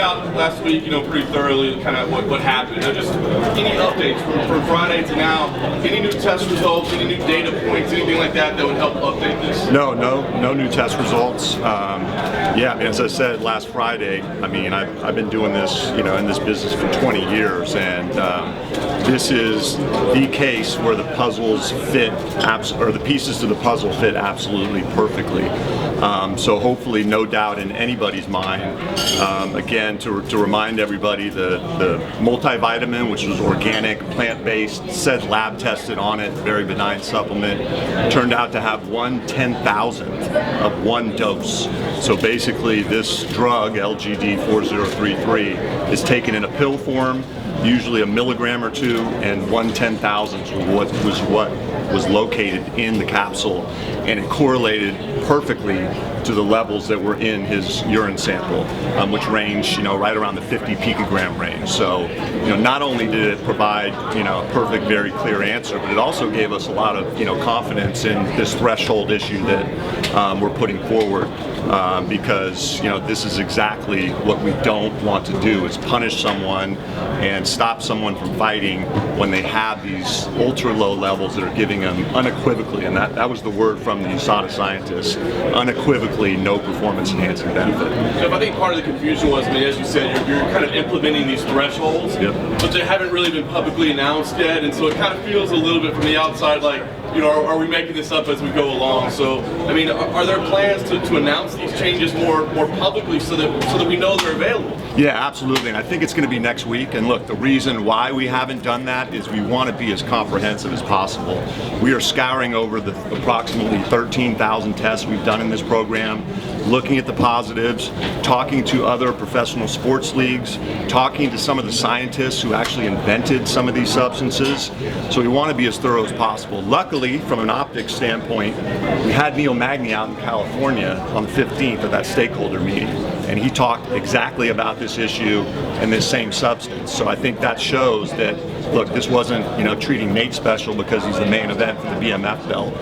out last week, pretty thoroughly, kind of what happened. Just any updates from Friday to now? Any new test results? Any new data points? Anything like that would help update this? No new test results. Yeah, as I said last Friday, I've been doing this, in this business for 20 years, and this is the case where the puzzles fit, or the pieces to the puzzle fit absolutely perfectly. So hopefully, no doubt in anybody's mind. Again, to remind everybody, the multivitamin, which was organic, plant-based, said lab tested on it, very benign supplement, turned out to have 1/10,000th of one dose. So basically, this drug, LGD-4033, is taken in a pill form, usually a milligram or two, and 1/10,000th was what was located in the capsule, and it correlated perfectly to the levels that were in his urine sample, which range, right around the 50 picogram range. So, not only did it provide, a perfect, very clear answer, but it also gave us a lot of, confidence in this threshold issue that we're putting forward. Because this is exactly what we don't want to do, is punish someone and stop someone from fighting when they have these ultra low levels that are giving them unequivocally, and that was the word from the USADA scientists, unequivocally no performance enhancing benefit. So I think part of the confusion was, as you said, you're kind of implementing these thresholds, yep, but they haven't really been publicly announced yet, and so it kind of feels a little bit from the outside like, are we making this up as we go along? So, are there plans to announce these changes more publicly so that we know they're available? Yeah, absolutely, and I think it's going to be next week. And look, the reason why we haven't done that is we want to be as comprehensive as possible. We are scouring over the approximately 13,000 tests we've done in this program, looking at the positives, talking to other professional sports leagues, talking to some of the scientists who actually invented some of these substances. So we want to be as thorough as possible. Luckily, from an optics standpoint, we had Magny out in California on the 15th at that stakeholder meeting, and he talked exactly about this issue and this same substance. So I think that shows that, look, this wasn't, treating Nate special because he's the main event for the BMF belt.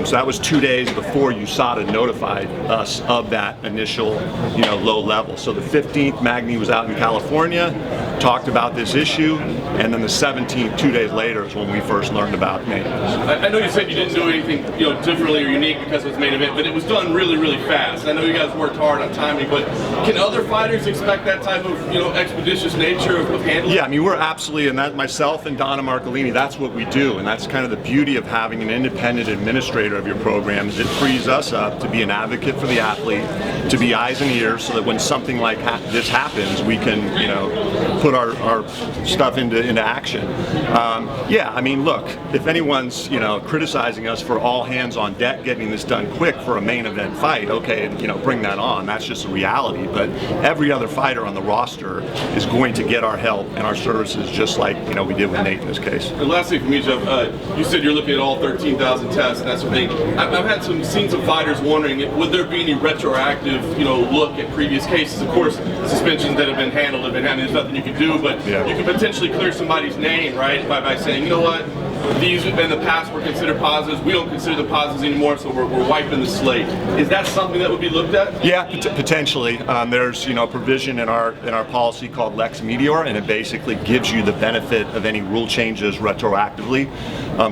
So that was 2 days before USADA notified us of that initial, low level. So the 15th, Magny was out in California, talked about this issue, and then the 17th, 2 days later, is when we first learned about Nate. I know you said you didn't do anything, differently or unique because it was main event, but it was done really, really fast. I know you guys worked hard on timing, but can other fighters expect that type of, expeditious nature of handling? Yeah, we're absolutely, and that myself and Donna Marcolini, that's what we do, and that's kind of the beauty of having an independent administrator of your program, is it frees us up to be an advocate for the athlete, to be eyes and ears, so that when something like this happens, we can, put our stuff into action. Yeah, look, if anyone's, criticizing us for all hands on deck getting this done quick for a main event fight, okay, bring that on. That's just a reality. But every other fighter on the roster is going to get our help and our services, just like we did with Nate in this case. And lastly, from you, Jeff, you said you're looking at all 13,000 tests and that sort of thing. I've seen some fighters wondering, would there be any retroactive, look at previous cases? Of course, suspensions that have been handled. There's nothing you can do, but yeah, you can potentially clear somebody's name, right, by saying, you know what, these in the past were considered positives. We don't consider them positives anymore, so we're wiping the slate. Is that something that would be looked at? Yeah, potentially. There's a provision in our policy called Lex Meteor, and it basically gives you the benefit of any rule changes retroactively.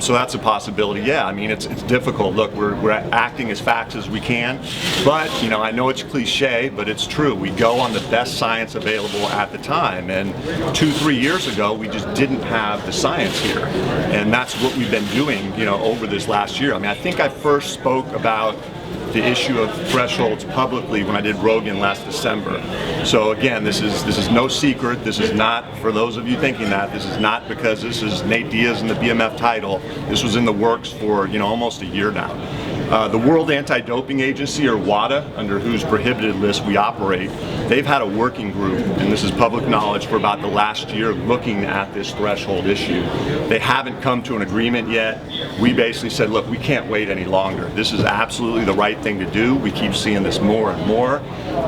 So that's a possibility. Yeah, it's difficult. Look, we're acting as fast as we can, but I know it's cliche, but it's true. We go on the best science available at the time, and 2-3 years ago we just didn't have the science here, and that's what we've been doing, over this last year. I think I first spoke about the issue of thresholds publicly when I did Rogan last December. So again, this is no secret. This is not, for those of you thinking that, this is not because this is Nate Diaz and the BMF title. This was in the works for almost a year now. The World Anti-Doping Agency, or WADA, under whose prohibited list we operate, they've had a working group, and this is public knowledge, for about the last year looking at this threshold issue. They haven't come to an agreement yet. We basically said, look, we can't wait any longer. This is absolutely the right thing to do. We keep seeing this more and more.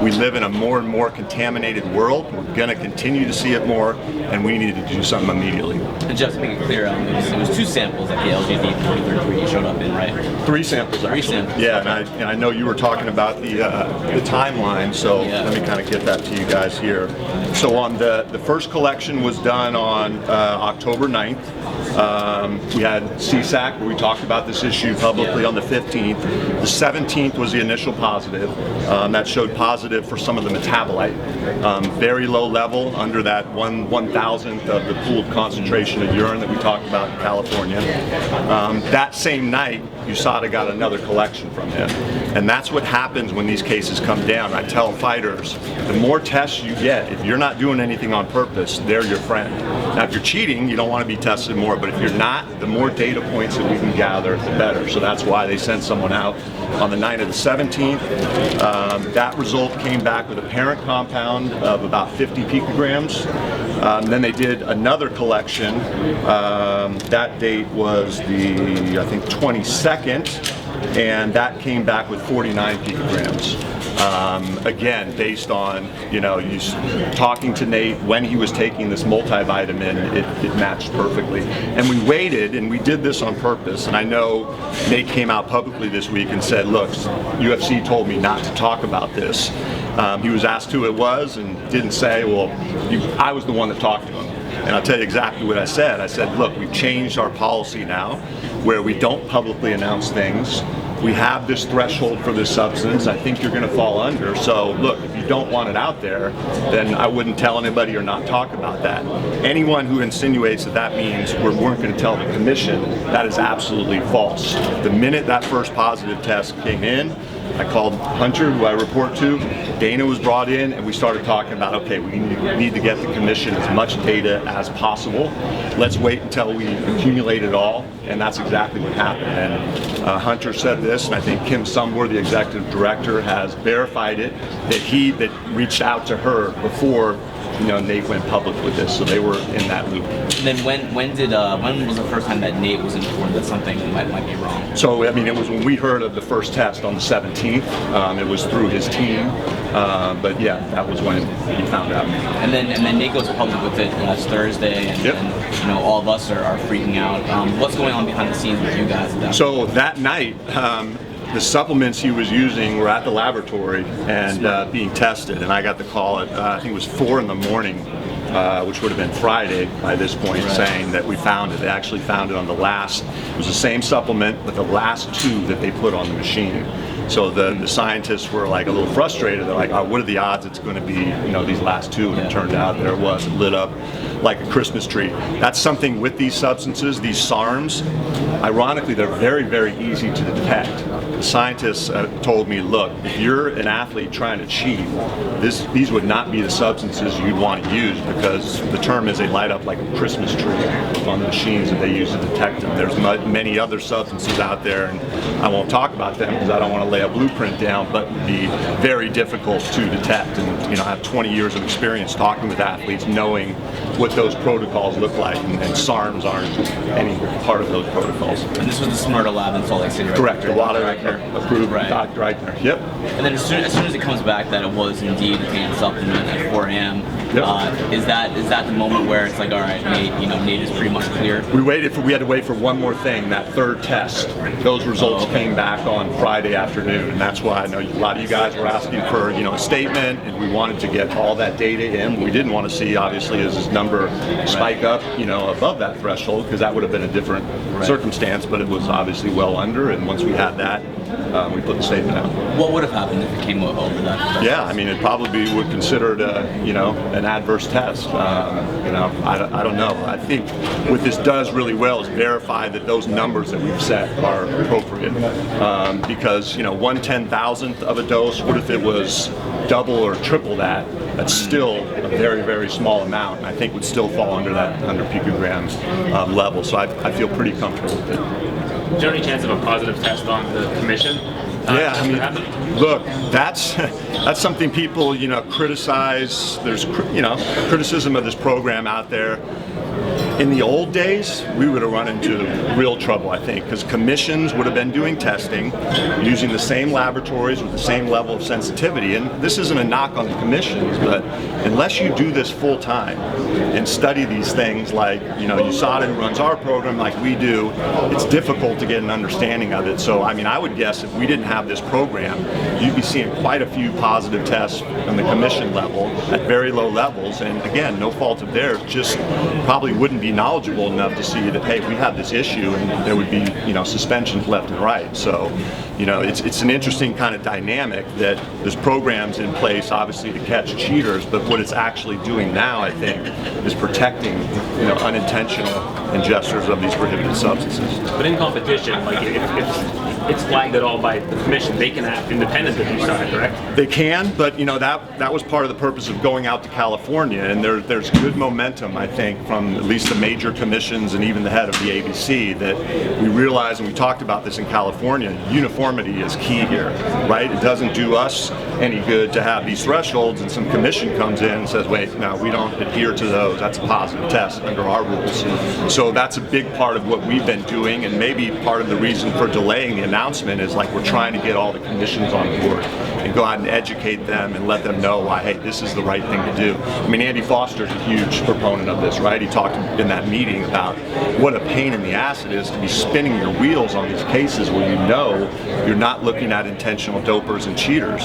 We live in a more and more contaminated world. We're going to continue to see it more, and we need to do something immediately. And just to make it clear, it was 2 samples that the LGD-4033 showed up in, right? 3 samples, recent. Yeah, and I know you were talking about the timeline, so let me kind of get that to you guys here. So on the first collection was done on October 9th. We had CSAC, where we talked about this issue publicly on the 15th. The 17th was the initial positive. That showed positive for some of the metabolite. Very low level, under that 1/1000th of the pooled concentration of urine that we talked about in California. That same night, USADA got another collection from him. And that's what happens when these cases come down. I tell fighters, the more tests you get, if you're not doing anything on purpose, they're your friend. Now, if you're cheating, you don't want to be tested more, but if you're not, the more data points that we can gather, the better. So that's why they sent someone out on the night of the 17th. That result came back with a parent compound of about 50 picograms. Then they did another collection. That date was the, I think, 22nd, and that came back with 49 picograms. Again, based on, you talking to Nate when he was taking this multivitamin, it matched perfectly. And we waited, and we did this on purpose. And I know Nate came out publicly this week and said, look, UFC told me not to talk about this. He was asked who it was and didn't say, well, I was the one that talked to him. And I'll tell you exactly what I said. I said, look, we've changed our policy now where we don't publicly announce things. We have this threshold for this substance. I think you're going to fall under. So look, if you don't want it out there, then I wouldn't tell anybody or not talk about that. Anyone who insinuates that that means we weren't going to tell the commission, that is absolutely false. The minute that first positive test came in, I called Hunter, who I report to. Dana was brought in, and we started talking about, okay, we need to get the commission as much data as possible. Let's wait until we accumulate it all, and that's exactly what happened. And Hunter said this, and I think Kim Sumwer, the executive director, has verified it, that reached out to her before Nate went public with this, so they were in that loop. And then when was the first time that Nate was informed that something might be wrong? So I mean, it was when we heard of the first test on the 17th. It was through his team, but yeah, that was when he found out. And then Nate goes public with it last Thursday, and all of us are freaking out. What's going on behind the scenes with you guys at that? So that night. The supplements he was using were at the laboratory and being tested, and I got the call at I think it was 4 in the morning, which would have been Friday by this point, saying that we found it. They actually found it on the last. It was the same supplement, but the last 2 that they put on the machine. So the scientists were like a little frustrated. They're like, oh, what are the odds it's going to be, these last 2? And it turned out there it was. It lit up like a Christmas tree. That's something with these substances, these SARMs. Ironically, they're very, very easy to detect. The scientists told me, look, if you're an athlete trying to cheat, these would not be the substances you'd want to use, because the term is they light up like a Christmas tree on the machines that they use to detect them. There's many other substances out there, and I won't talk about them because I don't want to lay a blueprint down, but would be very difficult to detect. And I have 20 years of experience talking with athletes, knowing what those protocols look like, and SARMs aren't any part of those protocols. And this was the Smyrna lab in Salt Lake City, right? Correct. A lot of approved, Dr. Eichner. Yep. And then as soon as it comes back that it was indeed a pain supplement at 4 a.m., is that the moment where it's like, all right, Nate is pretty much clear? We had to wait for one more thing, that third test. Those results came back on Friday afternoon, and that's why I know a lot of you guys were asking for a statement, and we wanted to get all that data in. What we didn't want to see, obviously, is this number spike up, above that threshold, because that would have been a different circumstance, but it was obviously well under, and once we had that, we put the statement out. What would have happened if it came over that? Yeah, I mean, it probably would considered an adverse test. I don't know. I think what this does really well is verify that those numbers that we've set are appropriate. Because 1/10,000th of a dose, what if it was double or triple that? That's still a very, very small amount, and I think would still fall under that 100 picograms level. So I feel pretty comfortable with it. Is there any chance of a positive test on the commission? Yeah, I mean, look, that's something people criticize. There's criticism of this program out there. In the old days, we would have run into real trouble, I think, because commissions would have been doing testing using the same laboratories with the same level of sensitivity. And this isn't a knock on the commissions, but unless you do this full time and study these things like, USADA who runs our program like we do, it's difficult to get an understanding of it. So, I would guess if we didn't have this program, you'd be seeing quite a few positive tests on the commission level at very low levels. And again, no fault of theirs, just probably wouldn't be knowledgeable enough to see that, hey, we have this issue, and there would be, suspensions left and right. So, it's an interesting kind of dynamic that there's programs in place, obviously, to catch cheaters, but what it's actually doing now, I think, is protecting, unintentional ingestors of these prohibited substances. But in competition, like if it's flagged at all by the commission, they can act independent of USADA, correct? They can, but that was part of the purpose of going out to California, and there's good momentum, I think, from at least the major commissions and even the head of the ABC, that we realize, and we talked about this in California, uniformity is key here, right? It doesn't do us any good to have these thresholds and some commission comes in and says, wait, no, we don't adhere to those. That's a positive test under our rules. So that's a big part of what we've been doing, and maybe part of the reason for delaying the announcement is like we're trying to get all the commissions on board and go out and educate them and let them know why, hey, this is the right thing to do. Andy Foster's a huge proponent of this, right? He talked in that meeting about what a pain in the ass it is to be spinning your wheels on these cases where you're not looking at intentional dopers and cheaters.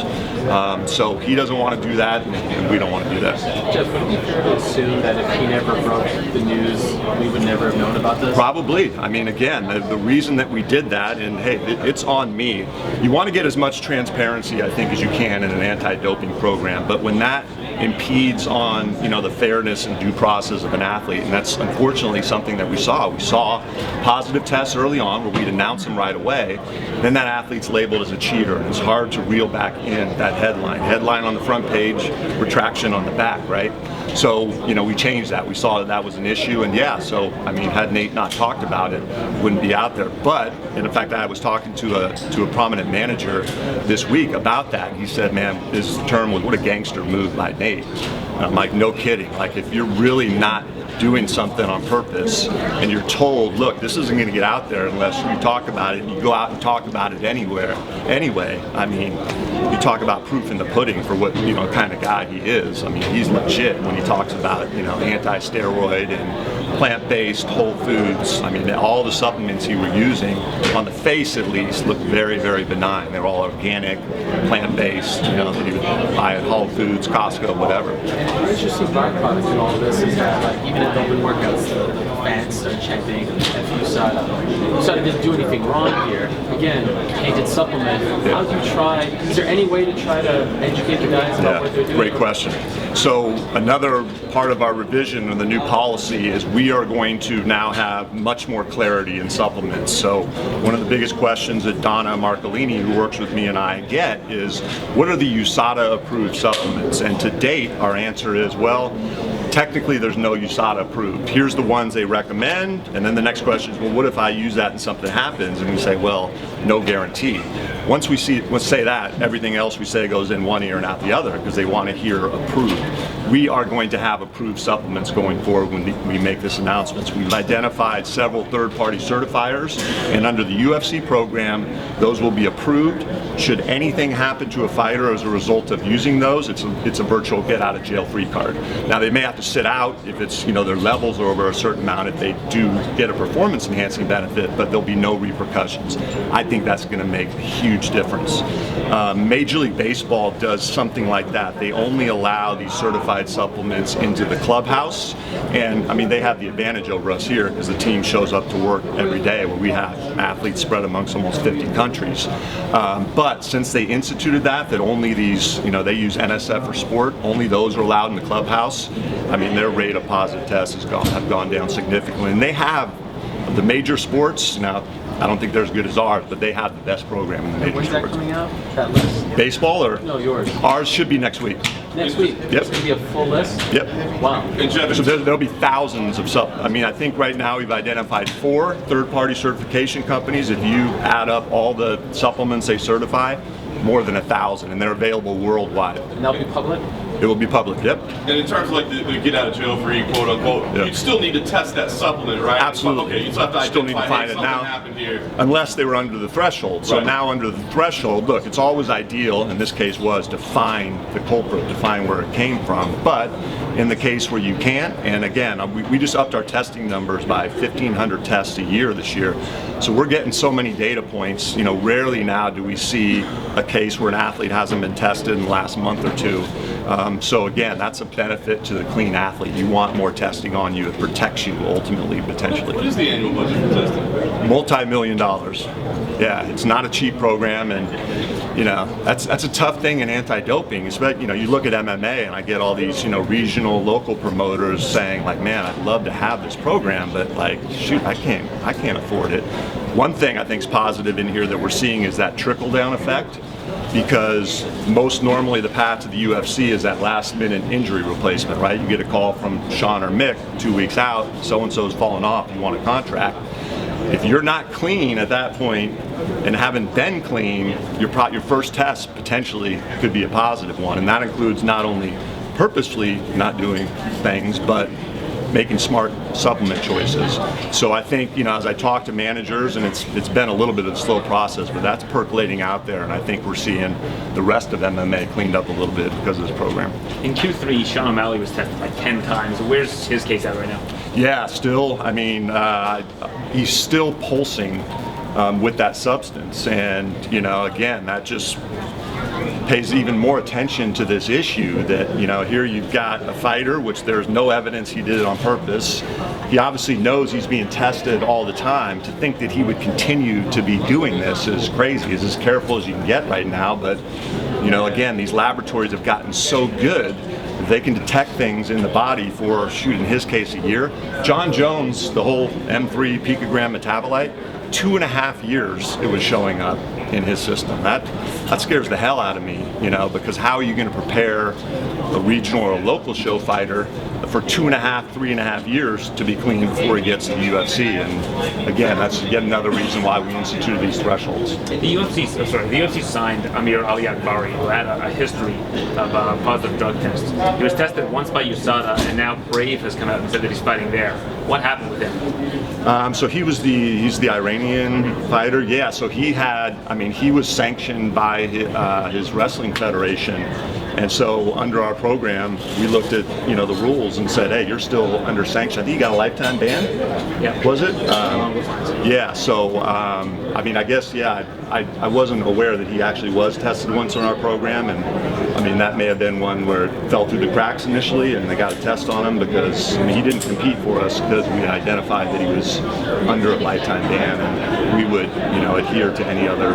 So he doesn't want to do that, and we don't want to do that. Jeff, would it be fair to assume that if he never broke the news, we would never have known about this? Probably. Again, the reason that we did that, and hey, it's on me. You want to get as much transparency, I think, as you can in an anti-doping program, but when that impedes on the fairness and due process of an athlete, and that's unfortunately something that we saw. We saw positive tests early on where we'd announce them right away. Then that athlete's labeled as a cheater. It's hard to reel back in that headline. Headline on the front page, retraction on the back, right? So, we changed that. We saw that was an issue, and had Nate not talked about it, it wouldn't be out there. But, and in fact, I was talking to a prominent manager this week about that, and he said, man, his term was, what a gangster move by Nate. And I'm like, no kidding. Like, if you're really not doing something on purpose and you're told, look, this isn't going to get out there unless you talk about it, and you go out and talk about it anyway, you talk about proof in the pudding for what kind of guy he is. He's legit when he talks about anti-steroid and plant-based whole foods. All the supplements he was using, on the face at least, look very, very benign. They're all organic, plant-based, that he would buy at Whole Foods, Costco, whatever. An interesting byproduct in all of this is that, even at open workouts, the fans start chanting at USADA didn't do anything wrong here. Again, tainted supplement. How do you try? Is there any way to try to educate the guys about what they're doing? Great question. So another part of our revision of the new policy is we are going to now have much more clarity in supplements. So one of the biggest questions that Donna Marcolini, who works with me, and I get is, what are the USADA approved supplements? And to date, our answer is, well, technically there's no USADA approved. Here's the ones they recommend, and then the next question is, well, what if I use that and something happens? And we say, well, no guarantee. Once we say that, everything else we say goes in one ear and out the other, because they want to hear approved. We are going to have approved supplements going forward when we make this announcement. We've identified several third-party certifiers, and under the UFC program, those will be approved. Should anything happen to a fighter as a result of using those, it's a virtual get-out-of-jail-free card. Now, they may have to sit out if it's their levels are over a certain amount if they do get a performance-enhancing benefit, but there'll be no repercussions. I think that's going to make a huge difference. Major League Baseball does something like that. They only allow these certified supplements into the clubhouse, and they have the advantage over us here because the team shows up to work every day, where we have athletes spread amongst almost 50 countries. But since they instituted that only these, they use NSF for sport, only those are allowed in the clubhouse. Their rate of positive tests have gone down significantly, and they have the major sports now. I don't think they're as good as ours, but they have the best program in the major When's sports. that coming out? That list? Baseball or? No, yours. Ours should be next week. Next week? Yep. It's going to be a full list? Yep. Wow. And Jeff, So there'll be thousands of I think right now we've identified 4 third-party certification companies. If you add up all the supplements they certify, more than 1,000, and they're available worldwide. And that'll be public? It will be public, yep. And in terms of like the get out of jail free, quote unquote, Yep. you still need to test that supplement, right? Absolutely. Okay, you still have to Still need to identify, find hey, it something now. happened here. Unless they were under the threshold. So Right. now under the threshold, look, it's always ideal, in this case was, to find the culprit, to find where it came from. But in the case where you can't, and again, we just upped our testing numbers by 1,500 tests a year this year. So we're getting so many data points, rarely now do we see a case where an athlete hasn't been tested in the last month or two. So again, that's a benefit to the clean athlete. You want more testing on you. It protects you ultimately, potentially. What is the annual budget for testing? Multi-million dollars. Yeah, it's not a cheap program, and that's a tough thing in anti-doping. Especially, you look at MMA, and I get all these regional, local promoters saying like, man, I'd love to have this program, but like, shoot, I can't afford it. One thing I think is positive in here that we're seeing is that trickle-down effect. Because most normally the path to the UFC is that last-minute injury replacement, right? You get a call from Sean or Mick 2 weeks out, so-and-so's fallen off, you want a contract. If you're not clean at that point and haven't been clean, your first test potentially could be a positive one. And that includes not only purposely not doing things, but making smart supplement choices. So I think, as I talk to managers, and it's been a little bit of a slow process, but that's percolating out there, and I think we're seeing the rest of MMA cleaned up a little bit because of this program. In Q3, Sean O'Malley was tested like 10 times. Where's his case at right now? Yeah, still, he's still pulsing with that substance, and again, that just pays even more attention to this issue that, here you've got a fighter, which there's no evidence he did it on purpose. He obviously knows he's being tested all the time. To think that he would continue to be doing this is crazy. He's as careful as you can get right now, but, again, these laboratories have gotten so good that they can detect things in the body for, in his case, a year. Jon Jones, the whole M3 picogram metabolite, 2.5 years it was showing up in his system. That scares the hell out of me, because how are you going to prepare a regional or a local show fighter for 3.5 years to be clean before he gets to the UFC? And again, that's yet another reason why we instituted these thresholds. The UFC signed Amir Ali Akbari, who had a history of positive drug tests. He was tested once by USADA, and now Brave has come out and said that he's fighting there. What happened with him? So he's the Iranian fighter. Yeah. So he was sanctioned by his wrestling federation, and so under our program, we looked at the rules and said, hey, you're still under sanction. I think you got a lifetime ban. Yeah. Was it? Yeah. So I guess I wasn't aware that he actually was tested once on our program, and that may have been one where it fell through the cracks initially, and they got a test on him because he didn't compete for us because we identified that he was under a lifetime ban, and we would adhere to any other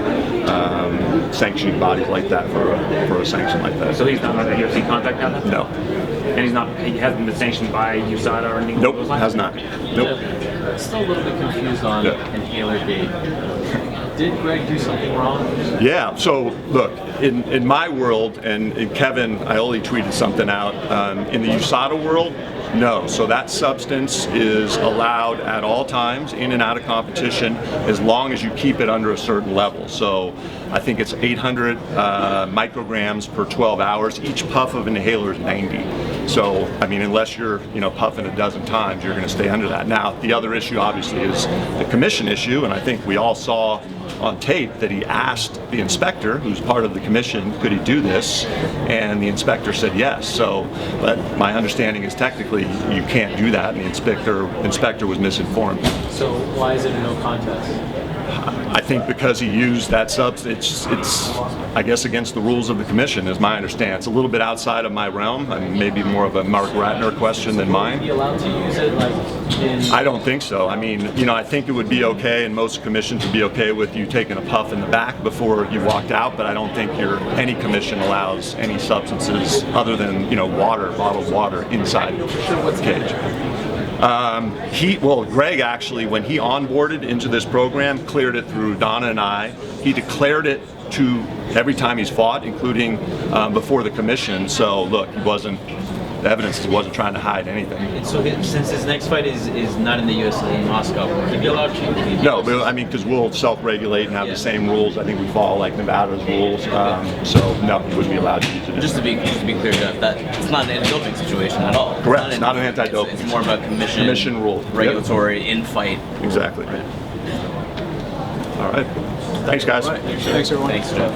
sanctioning bodies like that for a sanction like that. So he's not under UFC contact now? No. And he hasn't been sanctioned by USADA or anything? Nope, along those lines? has not. Nope. Still a little bit confused on Inhalergate. Did Greg do something wrong? Yeah, so look, in my world, and Kevin Ioli tweeted something out, in the USADA world, no. So that substance is allowed at all times, in and out of competition, as long as you keep it under a certain level. So I think it's 800 micrograms per 12 hours. Each puff of an inhaler is 90. So, unless you're, puffing a dozen times, you're going to stay under that. Now, the other issue, obviously, is the commission issue, and I think we all saw on tape that he asked the inspector, who's part of the commission, could he do this? And the inspector said yes. So, but my understanding is technically you can't do that, and the inspector was misinformed. So why is it a no contest? I think because he used that substance, it's I guess against the rules of the commission, is my understanding. It's a little bit outside of my realm, maybe more of a Mark Ratner question than mine. Are you allowed to use it I don't think so. I think it would be okay, and most commissions would be okay with you taking a puff in the back before you walked out, but I don't think any commission allows any substances other than, water, bottled water, inside the cage. Greg actually, when he onboarded into this program, cleared it through Donna and I. He declared it to every time he's fought, including before the commission. So look, the evidence wasn't trying to hide anything. And so since his next fight is not in the US, in Moscow, would he be allowed to? No, but because we'll self-regulate and have the same rules. I think we follow like Nevada's rules. So no, he wouldn't be allowed to use it. Just to be clear, Jeff, that it's not an anti-doping situation at all. Correct. It's not an anti-doping. It's more about Commission rule. regulatory in-fight. Exactly. Right. All right. Thanks, guys. Thanks, everyone. Thanks, Jeff.